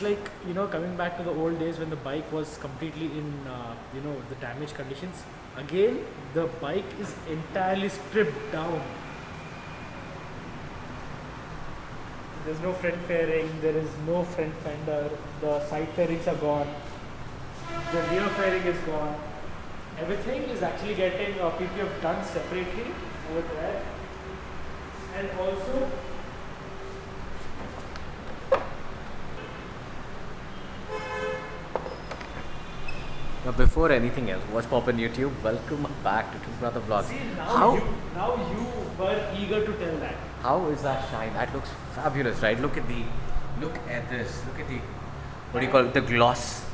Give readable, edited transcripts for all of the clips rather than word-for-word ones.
Like, coming back to the old days when the bike was completely in the damaged conditions. Again, the bike is entirely stripped down. There's no front fairing, there is no front fender, the side fairings are gone, the rear fairing is gone. Everything is actually getting PPF done separately over there. And also, Now, before anything else, what's poppin' YouTube? Welcome back to Two Brother Vlogs. see, How now you were eager to tell that. how is that shine? That looks fabulous, right? Look at this. Look at the what do you call it? The gloss.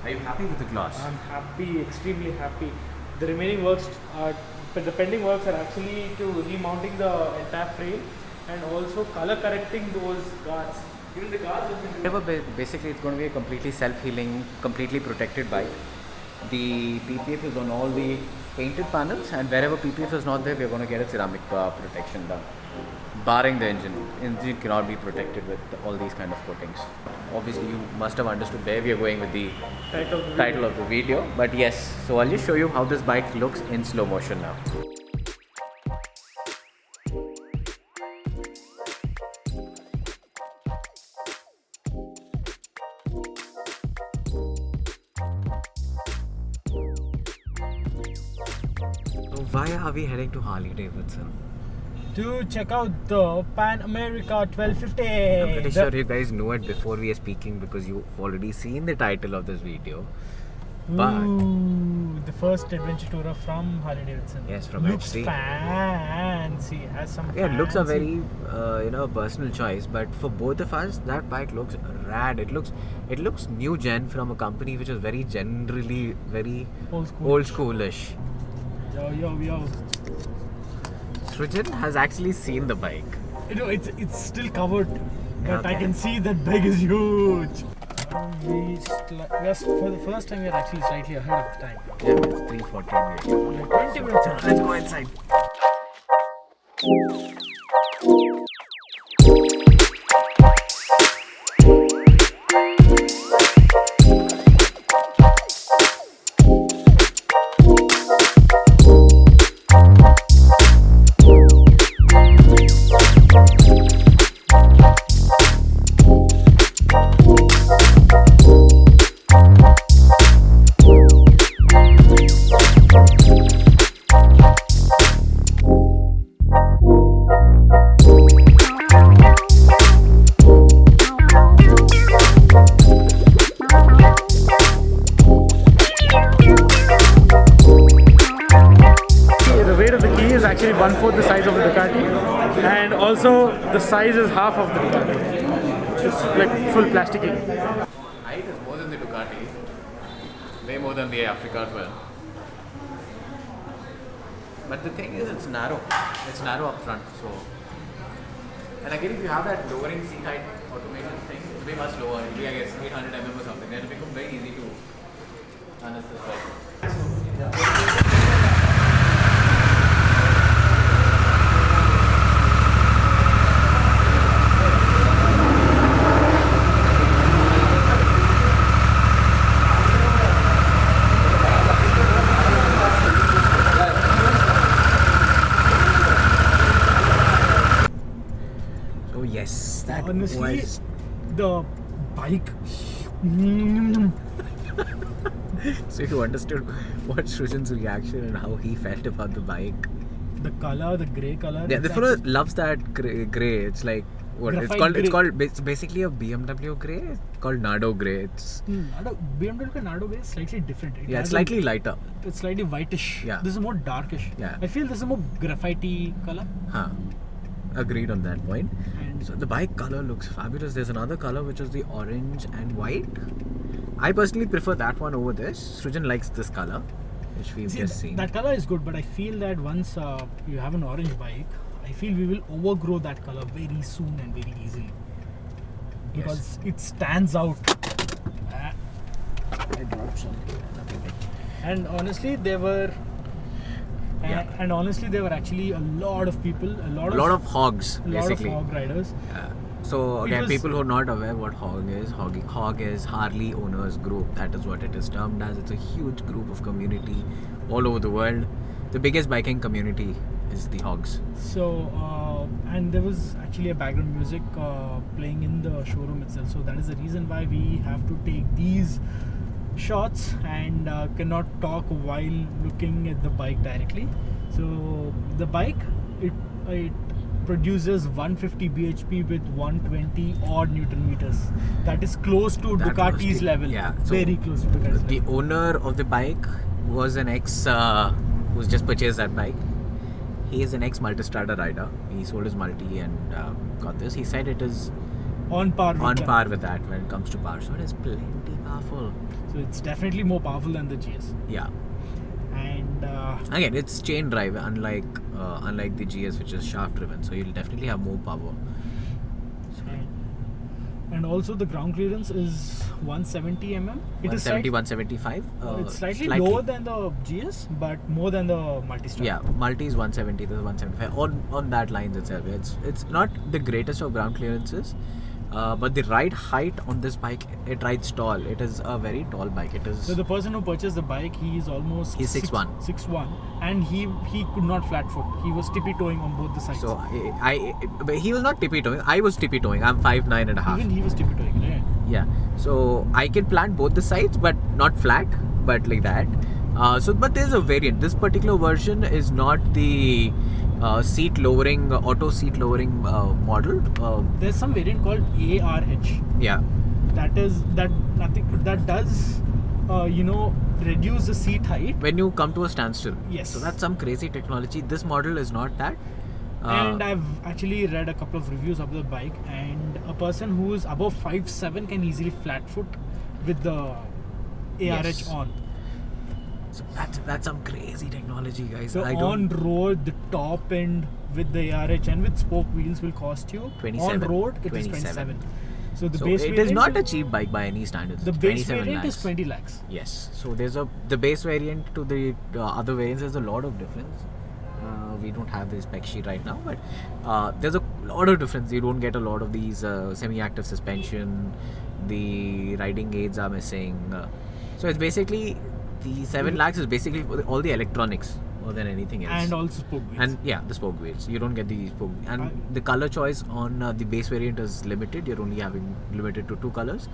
Are you happy with the gloss? I'm happy, extremely happy. The remaining works are, but the pending works are actually to remounting the entire frame and also color correcting those guards. Even the guards have been Basically, it's going to be a completely self-healing, completely protected bike. The PPF is on all the painted panels, and wherever PPF is not there, we're going to get a ceramic protection done. Barring the engine. Engine cannot be protected with all these kind of coatings. Obviously, you must have understood where we are going with the title of the video. But yes, so I'll just show you how this bike looks in slow motion now. So why are we heading to Harley Davidson? to check out the Pan America 1250. I'm pretty sure you guys know it before we are speaking because you've already seen the title of this video. But Ooh, the first adventure tourer from Harley Davidson. yes, from Looks HC. fancy. Has some. Yeah, it looks a fancy- very personal choice, but for both of us, that bike looks rad. It looks new gen from a company which is very generally very old school. schoolish. Yo. Srijan has actually seen the bike. It's still covered, but I Okay. can see that bag is huge. For the first time, we're actually slightly ahead of time. Yeah, it's 3:14. Like 20 minutes ahead. Let's go inside. The weight of the key is actually 1/4 the size of the Ducati, and also the size is half of the Ducati. It's like full plasticky. Height is more than the Ducati, way more than the Africa 12. But the thing is, it's narrow. It's narrow up front, so. And again, if you have that lowering seat height automated thing, it'll be much lower. It'll be, I guess, 800 mm or something. Then it'll become very easy to harness this bike. So yes, that Honestly, was. the bike. So you understood what Srijan's reaction and how he felt about the bike. The color, the grey color. Yeah, the it's fellow actually- loves that gray. It's like what it's Graphite called. It's grey. called. It's basically a BMW gray. It's called Nardo gray. It's BMW Nardo Grey is slightly different. It yeah, has it's slightly lighter. It's slightly whitish. Yeah. This is more darkish. Yeah. I feel this is more graphite color. Huh. Agreed on that point. And So the bike color looks fabulous. There's another color which is the orange and white. I personally prefer that one over this. Srijan likes this color, which we've see, just seen. that color is good, but I feel that once you have an orange bike, I feel we will overgrow that color very soon and very easily. Because it stands out. I dropped something. And honestly, there were. And honestly, there were actually a lot of people, a lot A lot of hogs, a lot of basically. hog riders. Yeah. So It again, was- people who are not aware what Hog is Harley Owners Group. That is what it is termed as. It's a huge group of community all over the world. The biggest biking community is the Hogs. So, and there was actually a background music playing in the showroom itself. So that is the reason why we have to take these shots and cannot talk while looking at the bike directly. So the bike, it produces 150 bhp with 120 odd Newton meters. That is close to That was Ducati's the- level. yeah, so Very close to Ducati's The level. owner of the bike was an ex who's just purchased that bike. He is an ex Multistrada rider. He sold his multi and got this. He said it is On par with on that. par with that when it comes to power. So it is plenty powerful. So it's definitely more powerful than the GS. Yeah. And Again, it's chain drive, unlike the GS, which is shaft driven. So you'll definitely have more power. and also the ground clearance is 170 mm. It is 170, 175. it's slightly lower than the GS, but more than the Multistrada. Yeah, multi is 170, this is 175. On that lines itself, it's not the greatest of ground clearances, but the ride height on this bike, it rides tall. It is a very tall bike. It is. So the person who purchased the bike, he is almost He's 6'1". 6'1", and he could not flat foot. He was tippy toeing on both the sides. So but he was not tippy toeing. I was tippy toeing. I'm 5'9" and a half. Even he was tippy toeing, right? Yeah. So I can plant both the sides, but not flat, but like that. But there's a variant. This particular version is not the seat lowering, auto seat lowering model. There's some variant called ARH. Yeah. That does reduce the seat height. When you come to a standstill. Yes. So that's some crazy technology. This model is not that. And I've actually read a couple of reviews of the bike, and a person who is above 5'7" can easily flat foot with the ARH Yes. on. So that's some crazy technology, guys. So I on don't. road, the top end with the ARH and with spoke wheels will cost you 27. on road it is 27. 27. So the So base it variant is not a cheap bike by any standards. the It's base 27 variant is lakhs. 20 lakhs. Yes. So there's the base variant to the other variants. There's a lot of difference. We don't have the spec sheet right now, but there's a lot of difference. You don't get a lot of these semi-active suspension. The riding aids are missing. So it's basically the 7 lakhs is basically all the electronics more than anything else. And also spoke wheels. And yeah, the spoke wheels. You don't get the spoke. And I- the color choice on the base variant is limited. You're only having limited to 2 colors,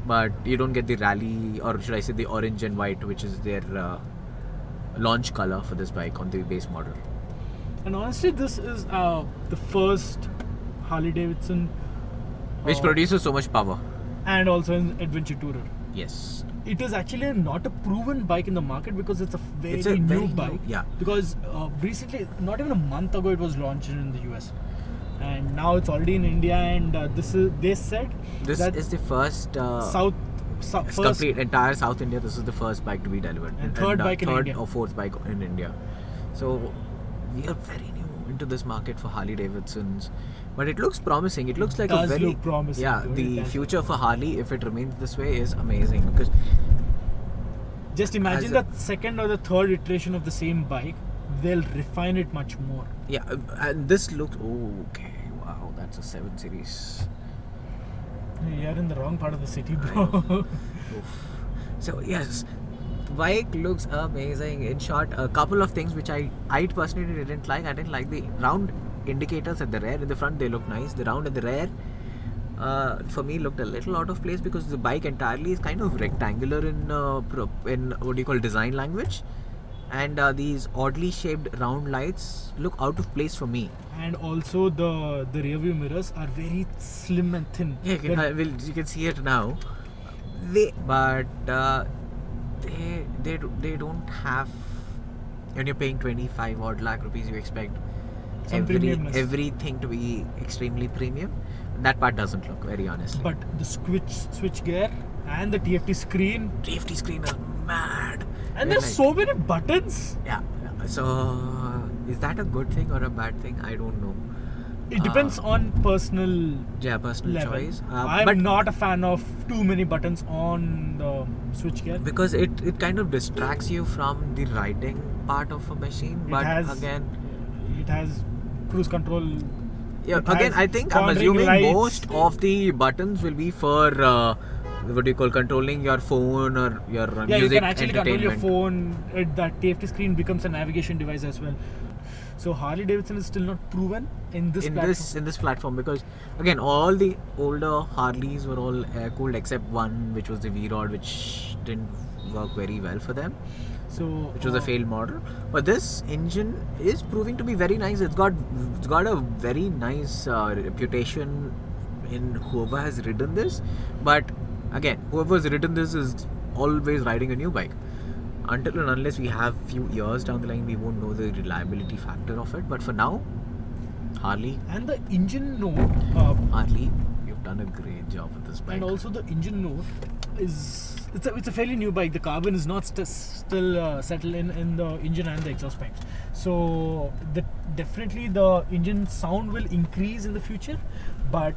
but you don't get the rally, or should I say the orange and white, which is their launch color for this bike on the base model. And honestly, this is the first Harley Davidson Which produces so much power. and also an adventure tourer. Yes. It is actually not a proven bike in the market because it's a very, It's a new very new- bike. yeah. Because recently, not even a month ago, it was launched in the US, and now it's already in India. And they said This that is the first. it's It's complete entire South India. This is the first bike to be delivered. And third bike in third India. or fourth bike in India. So we are very new into this market for Harley Davidsons, but it looks promising. It looks like does a very look promising, yeah. though. It The does. future for Harley, if it remains this way, is amazing because Just imagine as a- the second or the third iteration of the same bike, they'll refine it much more. yeah, and this looks okay. Wow, that's a 7 Series. You're in the wrong part of the city, bro. Oof. So yes, the bike looks amazing. In short, a couple of things which I personally didn't like. I didn't like the round indicators at the rear. In the front, they look nice. The round at the rear, for me, looked a little out of place because the bike entirely is kind of rectangular in what do you call design language, and these oddly shaped round lights look out of place for me. And also the rear view mirrors are very slim and thin. Yeah, you can see it now. They don't have. When you're paying 25 odd lakh rupees, you expect Some premiumness. everything to be extremely premium. That part doesn't look, very honestly. But the switch gear and the TFT screen, TFT screen is mad. and there's so many buttons. Yeah. So is that a good thing or a bad thing? I don't know. It depends on personal Yeah, personal level. choice. I'm but not a fan of too many buttons on the switch gear. because it kind of distracts you from the riding part of a machine. It But has- again, It has cruise control Yeah, It again, has I think I'm cornering assuming lights. most of the buttons will be for what do you call, controlling your phone or your Yeah, you music can actually control your entertainment. phone. That TFT screen becomes a navigation device as well. So Harley Davidson is still not proven in this platform. in this platform, because again, all the older Harleys were all air cooled except one, which was the V-Rod, which didn't work very well for them, So which was a failed model. But this engine is proving to be very nice. It's got a very nice reputation in whoever has ridden this. But again, whoever's ridden this is always riding a new bike. Until and unless we have few years down the line, we won't know the reliability factor of it. But for now, Harley, And the engine note, you've done a great job with this bike. and also the engine note is it's a fairly new bike. The carbon is not still settled in the engine and the exhaust pipes. So definitely the engine sound will increase in the future, but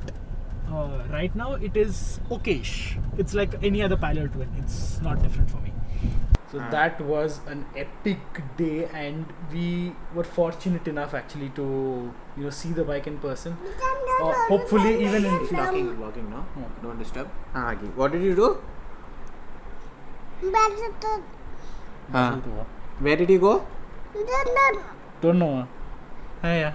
right now it is okayish. It's like any other Pilot twin. It's not different for me. So that was an epic day, and we were fortunate enough actually to see the bike in person. Hopefully, even in Vlogging now. Don't disturb. What did you do? Where did you go? don't know. Yeah.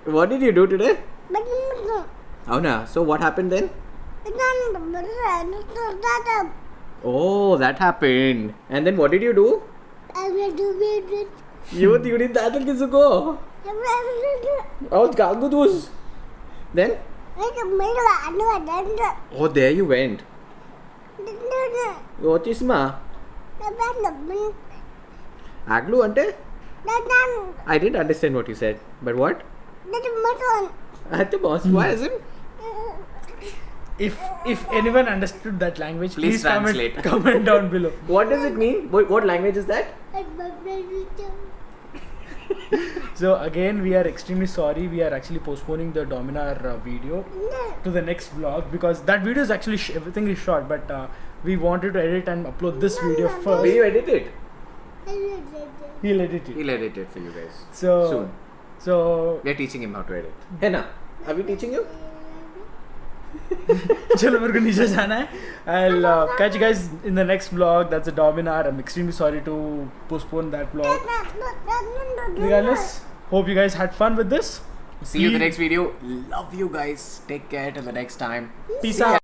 What did you do today? Oh no. So what happened then? Oh, that happened. And then what did you do? You did that and किसी को? Oh, Galgudus. Then? Oh, there you went. Oh, Chisma. Aglu ante? I didn't understand what you said. But what? At the boss. Why isn't? If anyone understood that language, Please translate. comment down below. What does it mean? What language is that? So again, we are extremely sorry. We are actually postponing the Dominar video to the next vlog, because that video is actually everything is short, but we wanted to edit and upload this video Will first. you edit it? He'll edit it. He'll edit it for you guys. So Soon. So We're teaching him how to edit. Henna, are we teaching you? चलो मेरे को नीचे जाना है. I'll catch you guys in the next vlog. That's a Dominar. I'm extremely sorry to postpone that vlog. Regardless, hope you guys had fun with this. See you in the next video. Love you guys. Take care till the next time. Peace out.